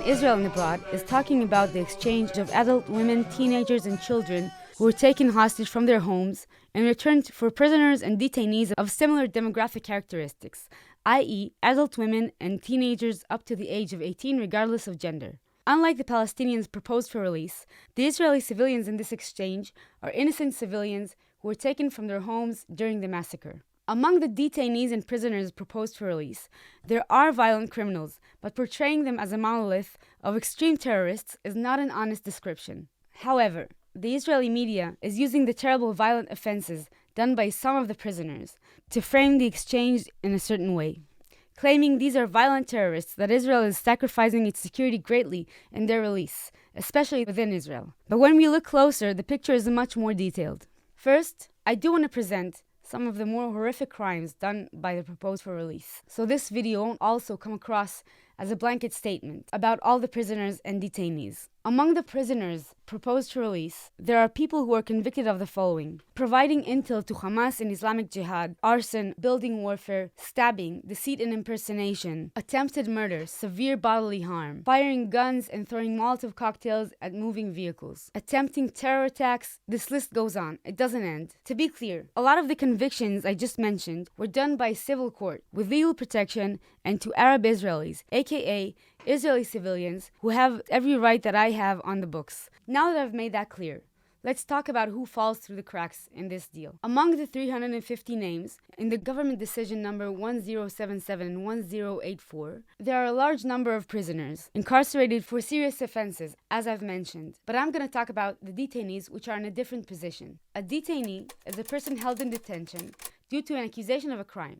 Israel and abroad is talking about the exchange of adult women, teenagers, and children who were taken hostage from their homes and returned for prisoners and detainees of similar demographic characteristics, i.e., adult women and teenagers up to the age of 18 regardless of gender. Unlike the Palestinians proposed for release, the Israeli civilians in this exchange are innocent civilians who were taken from their homes during the massacre. Among the detainees and prisoners proposed for release, there are violent criminals, but portraying them as a monolith of extreme terrorists is not an honest description. However, the Israeli media is using the terrible violent offenses done by some of the prisoners to frame the exchange in a certain way, claiming these are violent terrorists that Israel is sacrificing its security greatly in their release, especially within Israel. But when we look closer, the picture is much more detailed. First, I do want to present some of the more horrific crimes done by the proposed for release, so this video won't also come across as a blanket statement about all the prisoners and detainees. Among the prisoners proposed to release, there are people who are convicted of the following: providing intel to Hamas and Islamic Jihad, arson, building warfare, stabbing, deceit and impersonation, attempted murder, severe bodily harm, firing guns and throwing Molotov cocktails at moving vehicles, attempting terror attacks. This list goes on. It doesn't end. To be clear, a lot of the convictions I just mentioned were done by civil court with legal protection and to Arab Israelis, aka Israeli civilians who have every right that I have on the books. Now that I've made that clear, let's talk about who falls through the cracks in this deal. Among the 350 names in the government decision number 1077 and 1084, there are a large number of prisoners incarcerated for serious offenses, as I've mentioned. But I'm going to talk about the detainees, which are in a different position. A detainee is a person held in detention due to an accusation of a crime.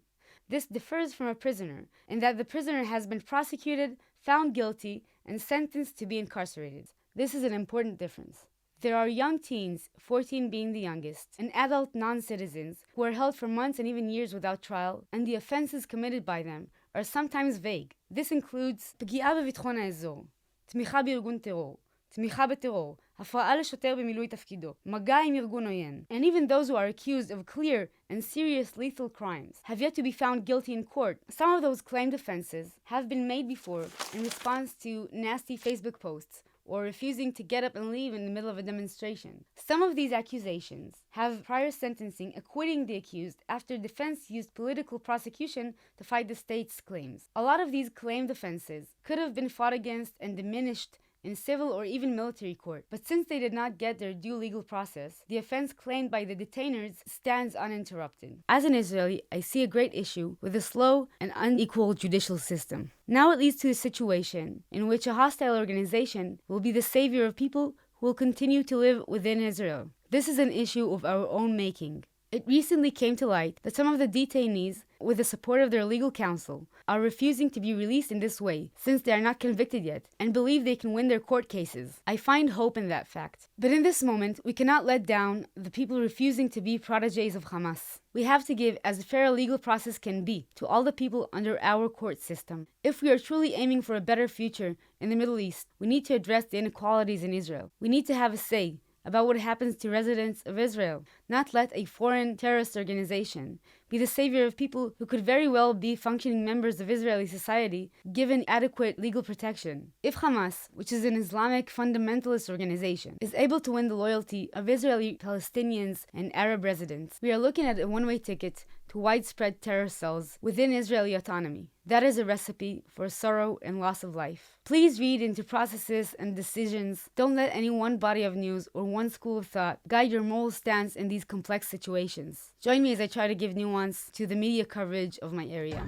This differs from a prisoner in that the prisoner has been prosecuted, found guilty, and sentenced to be incarcerated. This is an important difference. There are young teens, 14 being the youngest, and adult non-citizens who are held for months and even years without trial, and the offenses committed by them are sometimes vague. This includes פגיעה בביטחון האזור, תמיכה בארגון טרור, תמיכה בטרור, הפרעה לשוטר במילוי תפקידו, מגע עם ארגון עוין. And even those who are accused of clear and serious lethal crimes have yet to be found guilty in court. Some of those claimed offenses have been made before in response to nasty Facebook posts or refusing to get up and leave in the middle of a demonstration. Some of these accusations have prior sentencing acquitting the accused after defense used political prosecution to fight the state's claims. A lot of these claimed offenses could have been fought against and diminished in civil or even military court, but since they did not get their due legal process, the offense claimed by the detainers stands uninterrupted. As an Israeli, I see a great issue with a slow and unequal judicial system. Now it leads to a situation in which a hostile organization will be the savior of people who will continue to live within Israel. This is an issue of our own making. It recently came to light that some of the detainees, with the support of their legal counsel, are refusing to be released in this way since they are not convicted yet and believe they can win their court cases. I find hope in that fact. But in this moment, we cannot let down the people refusing to be protégés of Hamas. We have to give as fair a legal process can be to all the people under our court system. If we are truly aiming for a better future in the Middle East, we need to address the inequalities in Israel. We need to have a say about what happens to residents of Israel, not let a foreign terrorist organization be the savior of people who could very well be functioning members of Israeli society given adequate legal protection. If Hamas, which is an Islamic fundamentalist organization, is able to win the loyalty of Israeli Palestinians and Arab residents, we are looking at a one-way ticket to widespread terror cells within Israeli autonomy. That is a recipe for sorrow and loss of life. Please read into processes and decisions. Don't let any one body of news or one school of thought guide your moral stance in these complex situations. Join me as I try to give nuance to the media coverage of my area.